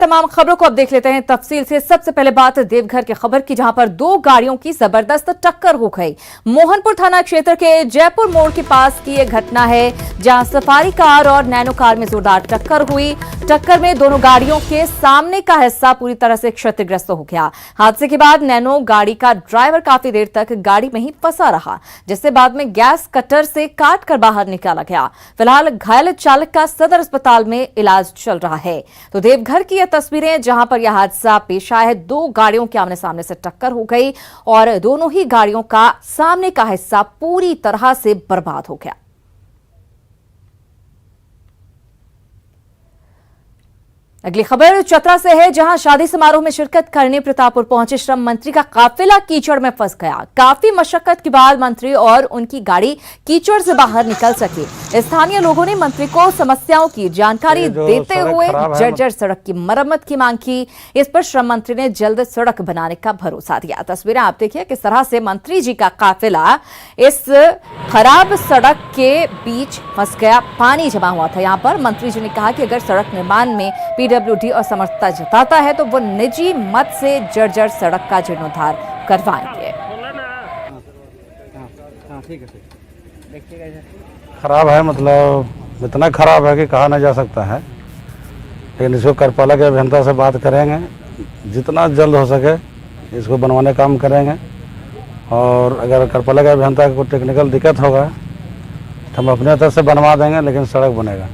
तमाम खबरों को अब देख लेते हैं तफसील से। सबसे पहले बात देवघर की खबर की, जहां पर दो गाड़ियों की जबरदस्त टक्कर हो गई। मोहनपुर थाना क्षेत्र के जयपुर मोड़ के पास की यह घटना है, जहां सफारी कार और नैनो कार में जोरदार टक्कर हुई। टक्कर में दोनों गाड़ियों के सामने का हिस्सा पूरी तरह से क्षतिग्रस्त हो गया। हादसे के बाद नैनो गाड़ी का ड्राइवर काफी देर तक गाड़ी में ही फंसा रहा, जिससे बाद में गैस कटर से काट कर बाहर निकाला गया। फिलहाल घायल चालक का सदर अस्पताल में इलाज चल रहा है। तो देवघर की तस्वीरें जहां पर यह हादसा पेश आया है, दो गाड़ियों के आमने सामने से टक्कर हो गई और दोनों ही गाड़ियों का सामने का हिस्सा पूरी तरह से बर्बाद हो गया। अगली खबर चतरा से है, जहां शादी समारोह में शिरकत करने प्रतापपुर पहुंचे श्रम मंत्री का काफिला कीचड़ में फंस गया। काफी मशक्कत के बाद मंत्री और उनकी गाड़ी कीचड़ से बाहर निकल सके। स्थानीय लोगों ने मंत्री को समस्याओं की जानकारी देते हुए जर्जर सड़क की मरम्मत की मांग की। इस पर श्रम मंत्री ने जल्द सड़क बनाने का भरोसा दिया। तस्वीरें आप देखिए किस तरह से मंत्री जी का काफिला इस खराब सड़क के बीच फंस गया। पानी जमा हुआ था यहाँ पर। मंत्री जी ने कहा कि अगर सड़क निर्माण में पीडब्ल्यूडी असमर्थता जताता है तो वो निजी मत से जर्जर सड़क का जीर्णोद्धार करवाएंगे। खराब है, मतलब इतना खराब है कि कहा नहीं जा सकता है। लेकिन इसको कार्यपालक के अभियंता से बात करेंगे, जितना जल्द हो सके इसको बनवाने का काम करेंगे। और अगर कार्यपालक के अभियंता को टेक्निकल दिक्कत होगा तो हम अपने तरफ से बनवा देंगे, लेकिन सड़क बनेगा।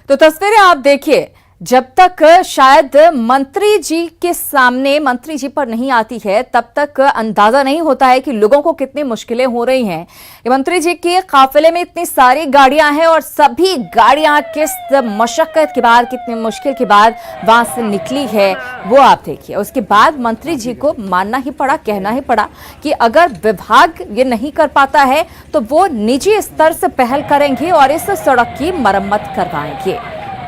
तो तस्वीरें आप देखिए, जब तक शायद मंत्री जी के सामने मंत्री जी पर नहीं आती है तब तक अंदाजा नहीं होता है कि लोगों को कितनी मुश्किलें हो रही हैं। मंत्री जी के काफिले में इतनी सारी गाड़ियां हैं और सभी गाड़ियां किस मशक्कत के बाद, कितनी मुश्किल के बाद वहां से निकली है वो आप देखिए। उसके बाद मंत्री जी को मानना ही पड़ा, कहना ही पड़ा कि अगर विभाग ये नहीं कर पाता है तो वो निजी स्तर से पहल करेंगे और इस सड़क की मरम्मत करवाएंगे।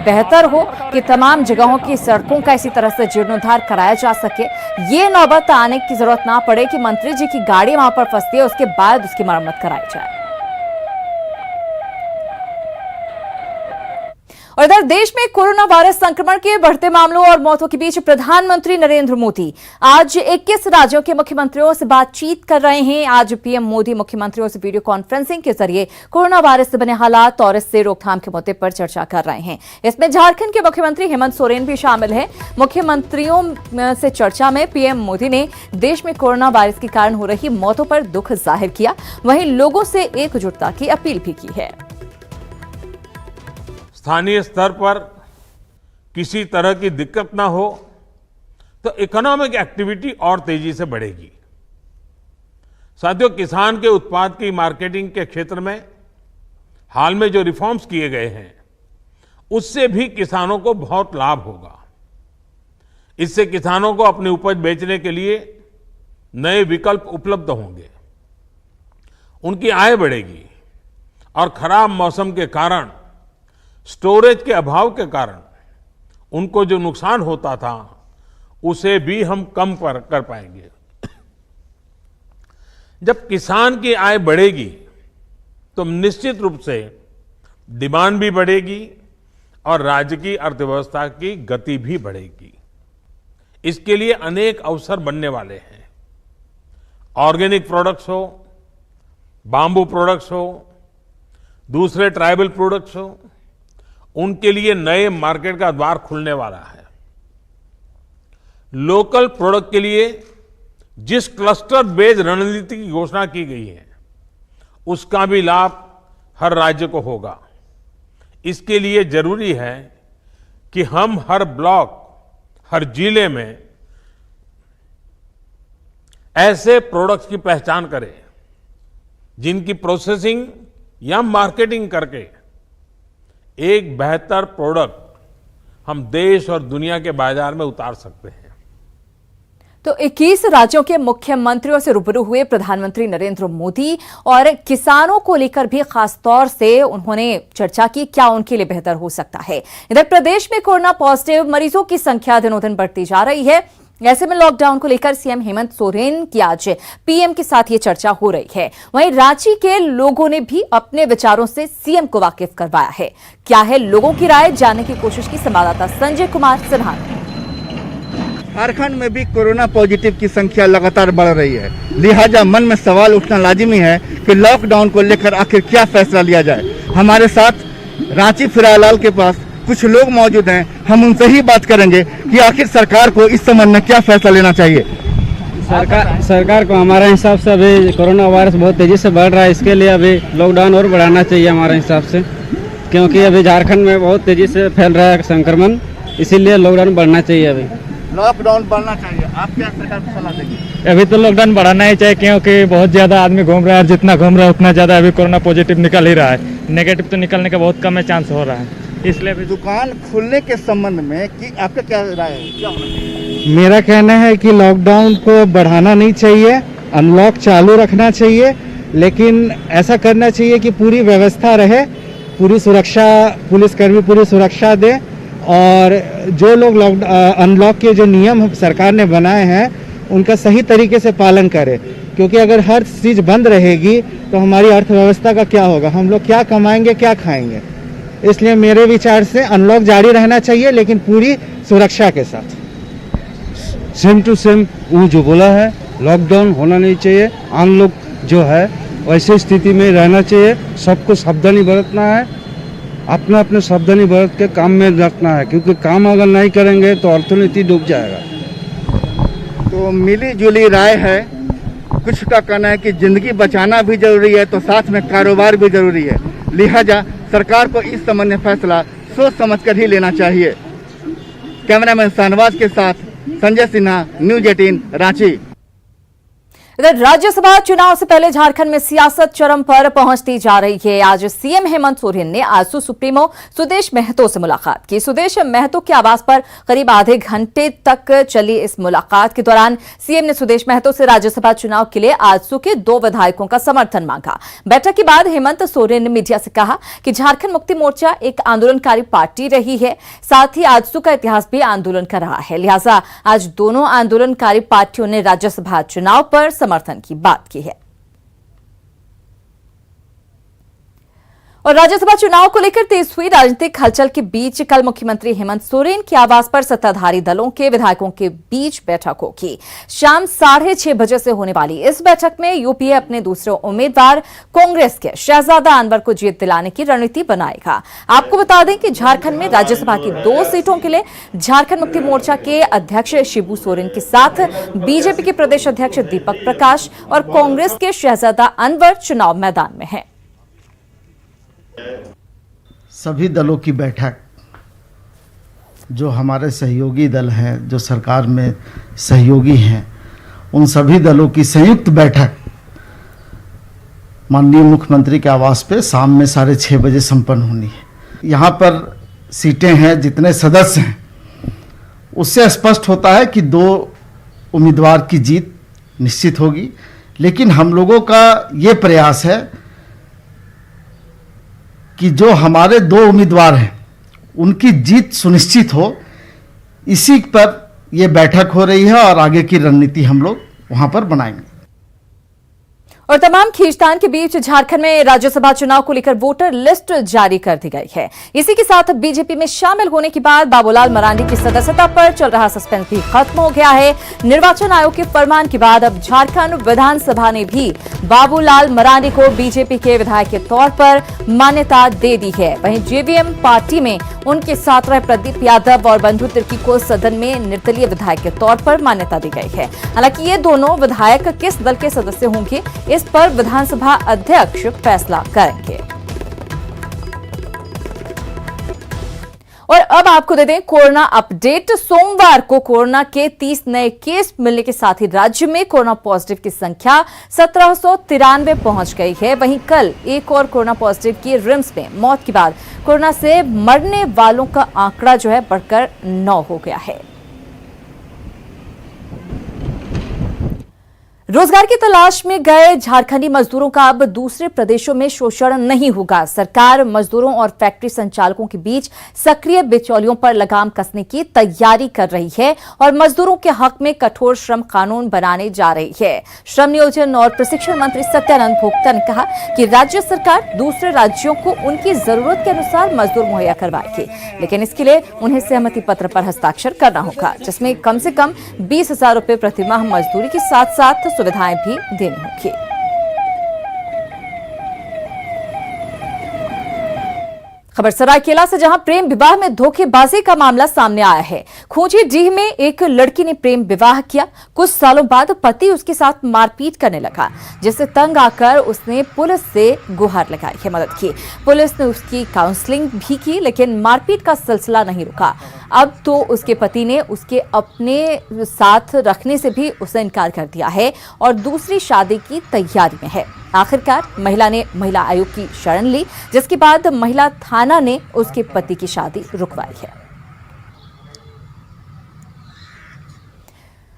बेहतर हो कि तमाम जगहों की सड़कों का इसी तरह से जीर्णोद्धार कराया जा सके। ये नौबत आने की जरूरत ना पड़े कि मंत्री जी की गाड़ी वहां पर फंसती है, उसके बाद उसकी मरम्मत कराई जाए। और इधर देश में कोरोना वायरस संक्रमण के बढ़ते मामलों और मौतों के बीच प्रधानमंत्री नरेंद्र मोदी आज 21 राज्यों के मुख्यमंत्रियों से बातचीत कर रहे हैं। आज पीएम मोदी मुख्यमंत्रियों से वीडियो कॉन्फ्रेंसिंग के जरिए कोरोना वायरस से बने हालात और इससे रोकथाम के मुद्दे पर चर्चा कर रहे हैं। इसमें झारखंड के मुख्यमंत्री हेमंत सोरेन भी शामिल हैं। मुख्यमंत्रियों से चर्चा में पीएम मोदी ने देश में कोरोना वायरस के कारण हो रही मौतों पर दुख जाहिर किया, वहीं लोगों से एकजुटता की अपील भी की है। स्थानीय स्तर पर किसी तरह की दिक्कत ना हो तो इकोनॉमिक एक्टिविटी और तेजी से बढ़ेगी। साथियों, किसान के उत्पाद की मार्केटिंग के क्षेत्र में हाल में जो रिफॉर्म्स किए गए हैं उससे भी किसानों को बहुत लाभ होगा। इससे किसानों को अपनी उपज बेचने के लिए नए विकल्प उपलब्ध होंगे, उनकी आय बढ़ेगी और खराब मौसम के कारण, स्टोरेज के अभाव के कारण उनको जो नुकसान होता था उसे भी हम कम कर पाएंगे। जब किसान की आय बढ़ेगी तो निश्चित रूप से डिमांड भी बढ़ेगी और राज्य की अर्थव्यवस्था की गति भी बढ़ेगी। इसके लिए अनेक अवसर बनने वाले हैं। ऑर्गेनिक प्रोडक्ट्स हो, बाम्बू प्रोडक्ट्स हो, दूसरे ट्राइबल प्रोडक्ट्स हो, उनके लिए नए मार्केट का द्वार खुलने वाला है। लोकल प्रोडक्ट के लिए जिस क्लस्टर बेस्ड रणनीति की घोषणा की गई है उसका भी लाभ हर राज्य को होगा। इसके लिए जरूरी है कि हम हर ब्लॉक, हर जिले में ऐसे प्रोडक्ट्स की पहचान करें जिनकी प्रोसेसिंग या मार्केटिंग करके एक बेहतर प्रोडक्ट हम देश और दुनिया के बाजार में उतार सकते हैं। तो 21 राज्यों के मुख्यमंत्रियों से रूबरू हुए प्रधानमंत्री नरेंद्र मोदी और किसानों को लेकर भी खास तौर से उन्होंने चर्चा की, क्या उनके लिए बेहतर हो सकता है। इधर प्रदेश में कोरोना पॉजिटिव मरीजों की संख्या दिनों दिन बढ़ती जा रही है। ऐसे में लॉकडाउन को लेकर सीएम हेमंत सोरेन की आज पीएम के साथ ये चर्चा हो रही है। वहीं रांची के लोगों ने भी अपने विचारों से सीएम को वाकिफ करवाया है। क्या है लोगों की राय, जानने की कोशिश की संवाददाता संजय कुमार सिन्हा ने। झारखंड में भी कोरोना पॉजिटिव की संख्या लगातार बढ़ रही है, लिहाजा मन में सवाल उठना लाजिमी है कि लॉकडाउन को लेकर आखिर क्या फैसला लिया जाए। हमारे साथ रांची फिरालाल के पास कुछ लोग मौजूद हैं, हम उनसे ही बात करेंगे कि आखिर सरकार को इस संबंध में क्या फैसला लेना चाहिए। सरकार को हमारे हिसाब से अभी कोरोना वायरस बहुत तेजी से बढ़ रहा है, इसके लिए अभी लॉकडाउन और बढ़ाना चाहिए हमारे हिसाब से, क्योंकि अभी झारखंड में बहुत तेजी से फैल रहा है संक्रमण, इसीलिए लॉकडाउन बढ़ना चाहिए। अभी लॉकडाउन बढ़ना चाहिए, आप क्या सरकार को सलाह देंगे? अभी तो लॉकडाउन बढ़ाना ही चाहिए, क्योंकि बहुत ज़्यादा आदमी घूम रहा है और जितना घूम रहा है उतना ज़्यादा अभी कोरोना पॉजिटिव निकल ही रहा है। नेगेटिव तो निकलने का बहुत कम चांस हो रहा है, इसलिए अभी दुकान खुलने के संबंध में कि आपका क्या राय है, क्या होना चाहिए? मेरा कहना है कि लॉकडाउन को बढ़ाना नहीं चाहिए, अनलॉक चालू रखना चाहिए, लेकिन ऐसा करना चाहिए कि पूरी व्यवस्था रहे, पूरी सुरक्षा, पुलिसकर्मी पूरी सुरक्षा दे, और जो लोग अनलॉक के जो नियम सरकार ने बनाए हैं उनका सही तरीके से पालन करें, क्योंकि अगर हर चीज़ बंद रहेगी तो हमारी अर्थव्यवस्था का क्या होगा, हम लोग क्या कमाएंगे, क्या खाएंगे। इसलिए मेरे विचार से अनलॉक जारी रहना चाहिए, लेकिन पूरी सुरक्षा के साथ। सेम टू सेम वो जो बोला है, लॉकडाउन होना नहीं चाहिए, अनलॉक जो है वैसे स्थिति में रहना चाहिए। सबको सावधानी बरतना है, अपना अपने सावधानी बरत के काम में रखना है, क्योंकि काम अगर नहीं करेंगे तो अर्थनीति डूब जाएगा। तो मिली जुली राय है, कुछ का कहना है कि जिंदगी बचाना भी जरूरी है तो साथ में कारोबार भी जरूरी है, लिहाजा सरकार को इस संबंध में फैसला सोच समझकर ही लेना चाहिए। कैमरामैन शाहनवाज के साथ संजय सिन्हा, न्यूज 18 रांची। इधर राज्यसभा चुनाव से पहले झारखंड में सियासत चरम पर पहुंचती जा रही है। आज सीएम हेमंत सोरेन ने आजसू सुप्रीमो सुदेश महतो से मुलाकात की। सुदेश महतो के आवास पर करीब आधे घंटे तक चली इस मुलाकात के दौरान सीएम ने सुदेश महतो से राज्यसभा चुनाव के लिए आजसू के 2 विधायकों का समर्थन मांगा। बैठक के बाद हेमंत सोरेन ने मीडिया से कहा कि झारखंड मुक्ति मोर्चा एक आंदोलनकारी पार्टी रही है, साथ ही आजसू का इतिहास भी आंदोलन का रहा है, लिहाजा आज दोनों आंदोलनकारी पार्टियों ने राज्यसभा चुनाव पर समर्थन की बात की है। और राज्यसभा चुनाव को लेकर तेज हुई राजनीतिक हलचल के बीच कल मुख्यमंत्री हेमंत सोरेन के आवास पर सत्ताधारी दलों के विधायकों के बीच बैठक होगी। शाम 6:30 बजे से होने वाली इस बैठक में यूपीए अपने दूसरे उम्मीदवार कांग्रेस के शहजादा अनवर को जीत दिलाने की रणनीति बनाएगा। आपको बता दें कि झारखंड में राज्यसभा की 2 सीटों के लिए झारखंड मुक्ति मोर्चा के अध्यक्ष शिबू सोरेन के साथ बीजेपी के प्रदेश अध्यक्ष दीपक प्रकाश और कांग्रेस के शहजादा अनवर चुनाव मैदान में हैं। सभी दलों की बैठक, जो हमारे सहयोगी दल हैं, जो सरकार में सहयोगी हैं, उन सभी दलों की संयुक्त बैठक माननीय मुख्यमंत्री के आवास पे शाम में 6:30 बजे संपन्न होनी है। यहाँ पर सीटें हैं, जितने सदस्य हैं, उससे स्पष्ट होता है कि 2 उम्मीदवार की जीत निश्चित होगी, लेकिन हम लोगों का ये प्रयास है कि जो हमारे 2 उम्मीदवार हैं उनकी जीत सुनिश्चित हो। इसी पर यह बैठक हो रही है और आगे की रणनीति हम लोग वहां पर बनाएंगे। और तमाम खींचतान के बीच झारखंड में राज्यसभा चुनाव को लेकर वोटर लिस्ट जारी कर दी गई है। इसी के साथ बीजेपी में शामिल होने के बाद बाबूलाल मरांडी की सदस्यता पर चल रहा सस्पेंस भी खत्म हो गया है। निर्वाचन आयोग के फरमान के बाद अब झारखंड विधानसभा ने भी बाबूलाल मरांडी को बीजेपी के विधायक के तौर पर मान्यता दे दी है। वहीं जेवीएम पार्टी में उनके साथ रहे प्रदीप यादव और बंधु तिर्की को सदन में निर्दलीय विधायक के तौर पर मान्यता दी गई है। हालांकि ये दोनों विधायक किस दल के सदस्य होंगे, इस पर विधानसभा अध्यक्ष फैसला करेंगे। और अब आपको दे दें कोरोना अपडेट। सोमवार को कोरोना के 30 नए केस मिलने के साथ ही राज्य में कोरोना पॉजिटिव की संख्या 1793 पहुंच गई है। वहीं कल एक और कोरोना पॉजिटिव की रिम्स में मौत के बाद कोरोना से मरने वालों का आंकड़ा जो है बढ़कर 9 हो गया है। रोजगार की तलाश में गए झारखंडी मजदूरों का अब दूसरे प्रदेशों में शोषण नहीं होगा। सरकार मजदूरों और फैक्ट्री संचालकों के बीच सक्रिय बिचौलियों पर लगाम कसने की तैयारी कर रही है और मजदूरों के हक में कठोर श्रम कानून बनाने जा रही है। श्रम नियोजन और प्रशिक्षण मंत्री सत्यानंद भोक्ता ने कहा कि राज्य सरकार दूसरे राज्यों को उनकी जरूरत के अनुसार मजदूर मुहैया करवाएगी, लेकिन इसके लिए उन्हें सहमति पत्र पर हस्ताक्षर करना होगा, जिसमें कम से कम 20,000 रुपए प्रतिमाह मजदूरी के साथ साथ सुविधाएं भी देनी होगी। खबर सरायकेला से, जहां प्रेम विवाह में धोखेबाजी का मामला सामने आया है। खूंटी डीह में एक लड़की ने प्रेम विवाह किया। कुछ सालों बाद पति उसके साथ मारपीट करने लगा, जिससे तंग आकर उसने पुलिस से गुहार लगाई है मदद की। पुलिस ने उसकी काउंसलिंग भी की, लेकिन मारपीट का सिलसिला नहीं रुका। अब तो उसके पति ने उसके अपने साथ रखने से भी उसे इनकार कर दिया है और दूसरी शादी की तैयारी में है। आखिरकार महिला ने महिला आयोग की शरण ली, जिसके बाद महिला थाना ने उसके पति की शादी रुकवाई है।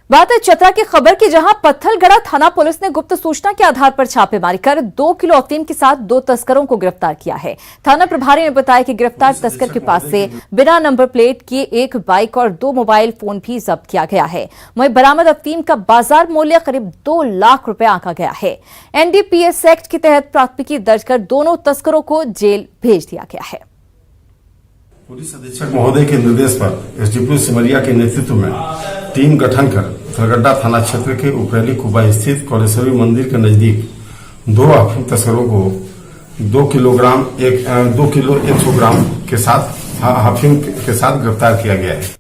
बात है चतरा की खबर की, जहां पत्थलगढ़ा थाना पुलिस ने गुप्त सूचना के आधार पर छापेमारी कर 2 किलो अफीम के साथ 2 तस्करों को गिरफ्तार किया है। थाना प्रभारी ने बताया कि गिरफ्तार तस्कर के पास से बिना नंबर प्लेट की एक बाइक और 2 मोबाइल फोन भी जब्त किया गया है। वहीं बरामद अफीम का बाजार मूल्य करीब 2 लाख रुपए आंका गया है। NDPS एक्ट के तहत प्राथमिकी दर्ज कर दोनों तस्करों को जेल भेज दिया गया है। पुलिस अधीक्षक महोदय के निर्देश पर एसडीपीओ सिमरिया के नेतृत्व में टीम गठन कर थरगड्डा थाना क्षेत्र के उपरैली कुबा स्थित कौलेश्वरी मंदिर के नजदीक 2 अफीम तस्करों को 2 किलो 100 ग्राम के साथ अफीम के साथ गिरफ्तार किया गया है।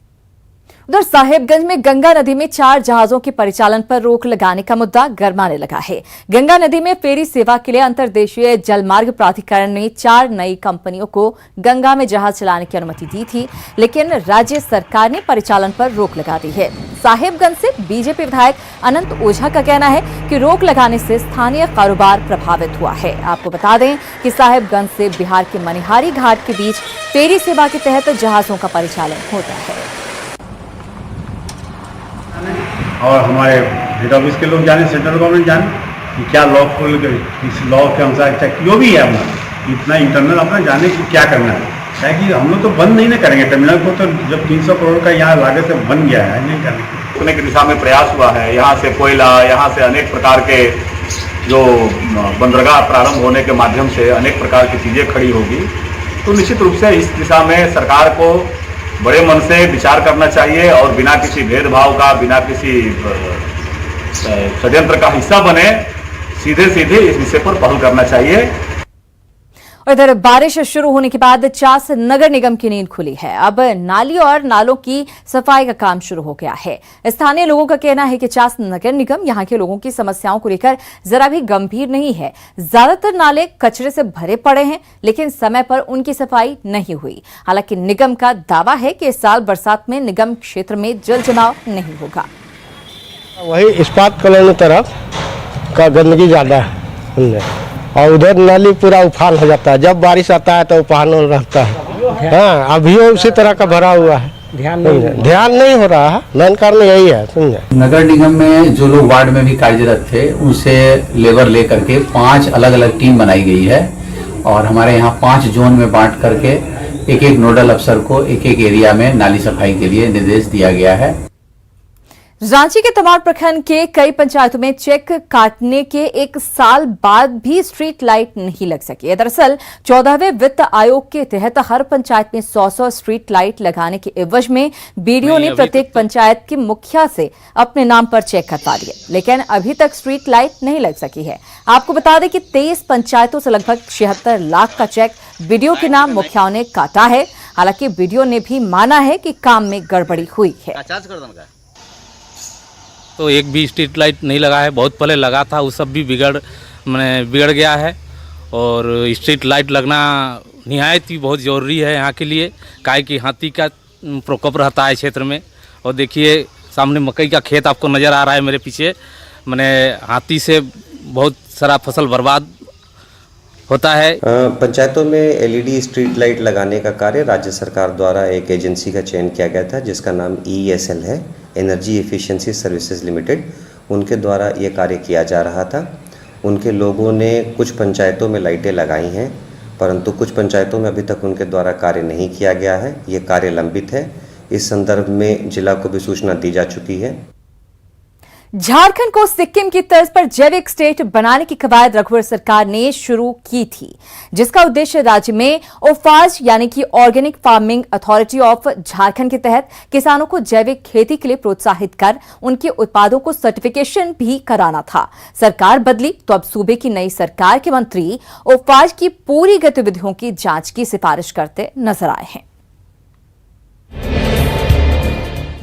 उधर साहेबगंज में गंगा नदी में 4 जहाजों के परिचालन पर रोक लगाने का मुद्दा गरमाने लगा है। गंगा नदी में फेरी सेवा के लिए अंतर्देशीय जलमार्ग प्राधिकरण ने 4 नई कंपनियों को गंगा में जहाज चलाने की अनुमति दी थी, लेकिन राज्य सरकार ने परिचालन पर रोक लगा दी है। साहेबगंज से बीजेपी विधायक अनंत ओझा का कहना है कि रोक लगाने से स्थानीय कारोबार प्रभावित हुआ है। आपको बता दें कि साहेबगंज से बिहार के मनिहारी घाट के बीच फेरी सेवा के तहत जहाजों का परिचालन होता है। और हमारे हेड ऑफिस के लोग जाने, सेंट्रल गवर्नमेंट जाने कि क्या लॉ इस लॉ के अनुसार जो भी है अपना इतना इंटरनल अपना जाने कि क्या करना है। कि हम लोग तो बंद नहीं ना करेंगे टर्मिनल को, तो जब 300 करोड़ का यहाँ लागत से बन गया है नहीं करने की दिशा में प्रयास हुआ है। यहाँ से कोयला, यहाँ से अनेक प्रकार के जो बंदरगाह प्रारंभ होने के माध्यम से अनेक प्रकार की चीज़ें खड़ी होगी, तो निश्चित रूप से इस दिशा में सरकार को बड़े मन से विचार करना चाहिए और बिना किसी भेदभाव का, बिना किसी षड्यंत्र का हिस्सा बने सीधे सीधे इस विषय पर पहल करना चाहिए। और इधर बारिश शुरू होने के बाद चास नगर निगम की नींद खुली है। अब नाली और नालों की सफाई का काम शुरू हो गया है। स्थानीय लोगों का कहना है कि चास नगर निगम यहां के लोगों की समस्याओं को लेकर जरा भी गंभीर नहीं है। ज्यादातर नाले कचरे से भरे पड़े हैं, लेकिन समय पर उनकी सफाई नहीं हुई। हालांकि निगम का दावा है कि इस साल बरसात में निगम क्षेत्र में जल जमाव नहीं होगा। वही इस्पात कॉलोनी तरफ का गंदगी ज्यादा है और उधर नाली पूरा उफान हो जाता है। जब बारिश आता है तो उफान रहता है। हाँ, अभी उसी तरह का भरा हुआ है, ध्यान नहीं हो रहा है। मेन कारण यही है। समझे, नगर निगम में जो लोग वार्ड में भी कार्यरत थे उनसे लेबर लेकर के 5 अलग अलग टीम बनाई गई है और हमारे यहाँ 5 जोन में बांट करके एक नोडल अफसर को एक एरिया में नाली सफाई के लिए निर्देश दिया गया है। रांची के तमाड़ प्रखंड के कई पंचायतों में चेक काटने के 1 साल बाद भी स्ट्रीट लाइट नहीं लग सकी। दरअसल 14वें वित्त आयोग के तहत हर पंचायत में 100 स्ट्रीट लाइट लगाने के एवज में बीडीओ ने प्रत्येक पंचायत के मुखिया से अपने नाम पर चेक कटवा लिए, लेकिन अभी तक स्ट्रीट लाइट नहीं लग सकी है। आपको बता दें कि 23 पंचायतों से लगभग 76 लाख का चेक बीडीओ के नाम मुखियाओं ने काटा है। हालांकि बीडीओ ने भी माना है कि काम में गड़बड़ी हुई है। तो एक भी स्ट्रीट लाइट नहीं लगा है। बहुत पहले लगा था, वो सब भी बिगड़ गया है और स्ट्रीट लाइट लगना निहायत ही बहुत ज़रूरी है यहाँ के लिए, काहे कि हाथी का प्रकोप रहता है क्षेत्र में। और देखिए सामने मकई का खेत आपको नज़र आ रहा है मेरे पीछे, हाथी से बहुत सारा फसल बर्बाद होता है। पंचायतों में एलईडी स्ट्रीट लाइट लगाने का कार्य राज्य सरकार द्वारा एक एजेंसी का चयन किया गया था जिसका नाम EESL है, एनर्जी एफिशिएंसी सर्विसेज लिमिटेड। उनके द्वारा ये कार्य किया जा रहा था। उनके लोगों ने कुछ पंचायतों में लाइटें लगाई हैं, परंतु कुछ पंचायतों में अभी तक उनके द्वारा कार्य नहीं किया गया है। ये कार्य लंबित है। इस संदर्भ में जिला को भी सूचना दी जा चुकी है। झारखंड को सिक्किम की तर्ज पर जैविक स्टेट बनाने की कवायद रघुवर सरकार ने शुरू की थी, जिसका उद्देश्य राज्य में ओफाज यानी कि organic farming authority of Jharkhand के तहत किसानों को जैविक खेती के लिए प्रोत्साहित कर उनके उत्पादों को सर्टिफिकेशन भी कराना था। सरकार बदली तो अब सूबे की नई सरकार के मंत्री ओफाज की पूरी गतिविधियों की जांच की सिफारिश करते नजर आए हैं।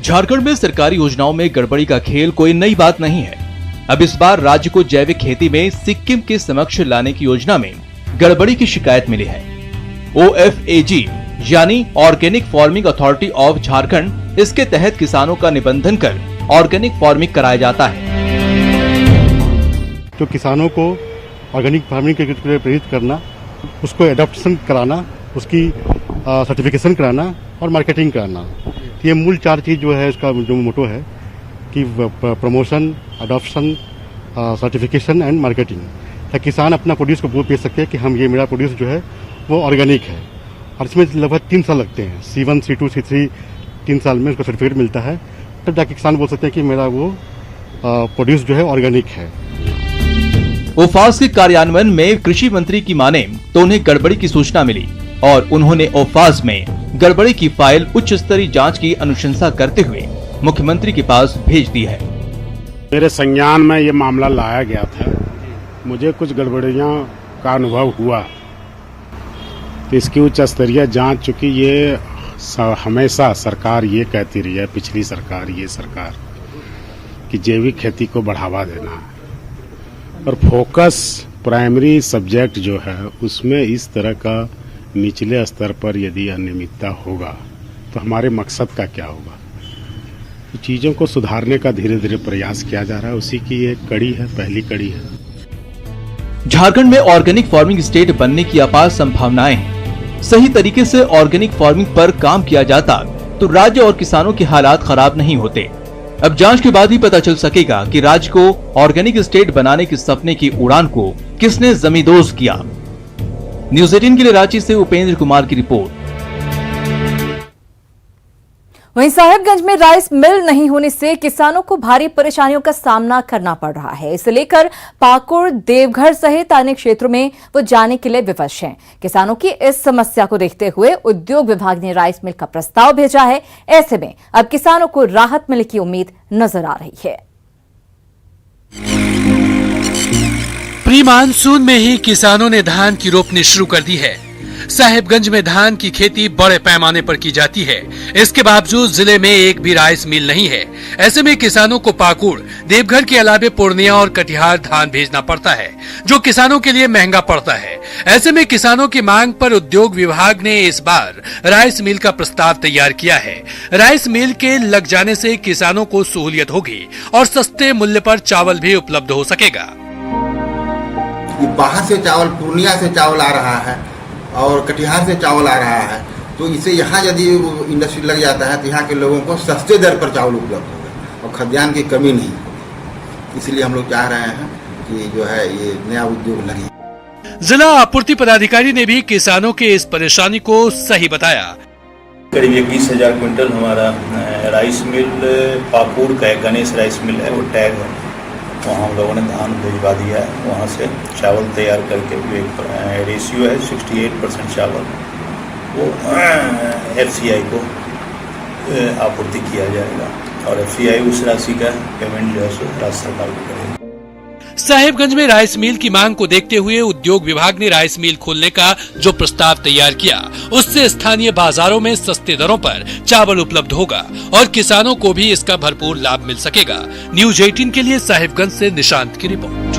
झारखंड में सरकारी योजनाओं में गड़बड़ी का खेल कोई नई बात नहीं है। अब इस बार राज्य को जैविक खेती में सिक्किम के समक्ष लाने की योजना में गड़बड़ी की शिकायत मिली है। OFAG यानी organic farming authority of Jharkhand, इसके तहत किसानों का निबंधन कर ऑर्गेनिक फार्मिंग कराया जाता है। तो किसानों को ऑर्गेनिक फार्मिंग के लिए प्रेरित करना, उसको एडॉप्शन कराना, उसकी सर्टिफिकेशन कराना और मार्केटिंग कराना, ये मूल 4 चीज़ जो है इसका जो मोटो है कि promotion, adoption, certification and marketing. ताकि किसान अपना प्रोड्यूस को बेच सकते हैं कि हम ये मेरा प्रोड्यूस जो है वो ऑर्गेनिक है। और इसमें लगभग 3 साल लगते हैं, C1, C2, C3 3 साल में उसको सर्टिफिकेट मिलता है। तब जाके किसान बोल सकते हैं कि मेरा वो प्रोड्यूस जो है ऑर्गेनिक है। ओफाज के कार्यान्वयन में कृषि मंत्री की माने तो उन्हें गड़बड़ी की सूचना मिली और उन्होंने ओफाज में गड़बड़ी की फाइल उच्च स्तरीय जांच की अनुशंसा करते हुए मुख्यमंत्री के पास भेज दी है। मेरे संज्ञान में ये मामला लाया गया था, मुझे कुछ गड़बड़ियां का अनुभव हुआ, तो इसकी उच्च स्तरीय जांच, चूंकि ये हमेशा सरकार ये कहती रही है, पिछली सरकार, ये सरकार, कि जैविक खेती को बढ़ावा देना है और फोकस प्राइमरी सब्जेक्ट जो है उसमें इस तरह का निचले स्तर पर यदि अनियमितता होगा तो हमारे मकसद का क्या होगा। तो चीज़ों को सुधारने का धीरे धीरे प्रयास किया जा रहा है, उसी की एक कड़ी है, पहली कड़ी है। झारखंड में ऑर्गेनिक फार्मिंग स्टेट बनने की अपार संभावनाएं हैं। सही तरीके से ऑर्गेनिक फार्मिंग पर काम किया जाता तो राज्य और किसानों के हालात खराब नहीं होते। अब जांच के बाद ही पता चल सकेगा कि राज्य को ऑर्गेनिक स्टेट बनाने के सपने की उड़ान को किसने जमींदोज किया। न्यूज़ 18 के लिए रांची से उपेंद्र कुमार की रिपोर्ट। वहीं साहेबगंज में राइस मिल नहीं होने से किसानों को भारी परेशानियों का सामना करना पड़ रहा है। इसे लेकर पाकुड़, देवघर सहित अन्य क्षेत्रों में वो जाने के लिए विवश हैं। किसानों की इस समस्या को देखते हुए उद्योग विभाग ने राइस मिल का प्रस्ताव भेजा है। ऐसे में अब किसानों को राहत मिलने की उम्मीद नजर आ रही है। प्री मानसून में ही किसानों ने धान की रोपनी शुरू कर दी है। साहेबगंज में धान की खेती बड़े पैमाने पर की जाती है। इसके बावजूद जिले में एक भी राइस मिल नहीं है। ऐसे में किसानों को पाकुड़, देवघर के अलावे पूर्णिया और कटिहार धान भेजना पड़ता है, जो किसानों के लिए महंगा पड़ता है। ऐसे में किसानों की मांग पर उद्योग विभाग ने इस बार राइस मिल का प्रस्ताव तैयार किया है। राइस मिल के लग जाने से किसानों को सहूलियत होगी और सस्ते मूल्य पर चावल भी उपलब्ध हो सकेगा। बाहर से चावल, पूर्णिया से चावल आ रहा है और कटिहार से चावल आ रहा है, तो इसे यहाँ यदि इंडस्ट्री लग जाता है तो यहाँ के लोगों को सस्ते दर पर चावल उपलब्ध होगा और खाद्यान्न की कमी नहीं होगी। इसलिए हम लोग चाह रहे हैं कि जो है ये नया उद्योग लगे। जिला आपूर्ति पदाधिकारी ने भी किसानों के इस परेशानी को सही बताया। करीब 21,000 क्विंटल हमारा राइस मिल पाकुड़ का गणेश राइस मिल है, वो टैग है, वहाँ हम लोगों ने धान भिजवा दिया है। वहाँ से चावल तैयार करके एक रेशियो है 68% चावल वो FCI को आपूर्ति किया जाएगा और FCI उस राशि का पेमेंट जो है सो राज्य सरकार को करेगी। साहेबगंज में राइस मिल की मांग को देखते हुए उद्योग विभाग ने राइस मिल खोलने का जो प्रस्ताव तैयार किया, उससे स्थानीय बाजारों में सस्ते दरों पर चावल उपलब्ध होगा और किसानों को भी इसका भरपूर लाभ मिल सकेगा। न्यूज़ 18 के लिए साहेबगंज से निशांत की रिपोर्ट।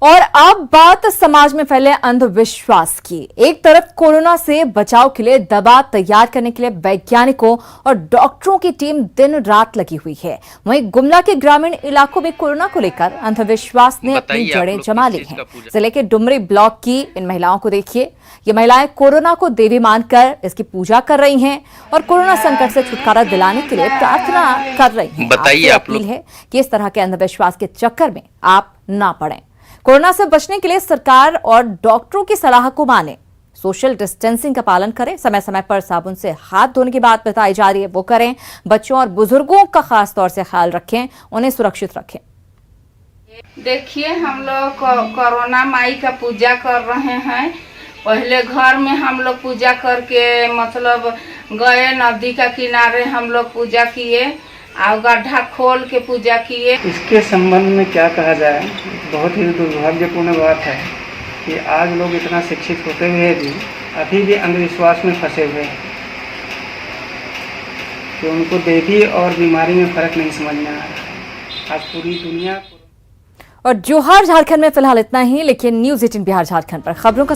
और अब बात समाज में फैले अंधविश्वास की। एक तरफ कोरोना से बचाव के लिए दवा तैयार करने के लिए वैज्ञानिकों और डॉक्टरों की टीम दिन रात लगी हुई है, वहीं गुमला के ग्रामीण इलाकों में कोरोना को लेकर अंधविश्वास ने अपनी जड़ें जमा ली हैं। जिले के डुमरी ब्लॉक की इन महिलाओं को देखिए। ये महिलाएं कोरोना को देवी मानकर इसकी पूजा कर रही हैं और कोरोना संकट से छुटकारा दिलाने के लिए प्रार्थना कर रही हैं। बताइए आप लोग। अपील है कि इस तरह के अंधविश्वास के चक्कर में आप ना पड़ें। कोरोना से बचने के लिए सरकार और डॉक्टरों की सलाह को माने, सोशल डिस्टेंसिंग का पालन करें, समय समय पर साबुन से हाथ धोने की बात बताई जा रही है वो करें, बच्चों और बुजुर्गों का खास तौर से ख्याल रखें, उन्हें सुरक्षित रखें। देखिए, हम लोग कोरोना माई का पूजा कर रहे हैं। पहले घर में हम लोग पूजा करके मतलब गए नदी का किनारे, हम लोग पूजा किए और गड्ढा खोल के पूजा किए। इसके संबंध में क्या कहा जाए, बहुत ही दुर्भाग्यपूर्ण बात है कि आज लोग इतना शिक्षित होते हुए भी अभी भी अंधविश्वास में फंसे हुए हैं कि उनको देवी और बीमारी में फर्क नहीं समझ में आ रहा। आज पूरी दुनिया। और जोहार झारखंड में फिलहाल इतना ही, लेकिन न्यूज़ 18 बिहार झारखंड पर खबरों का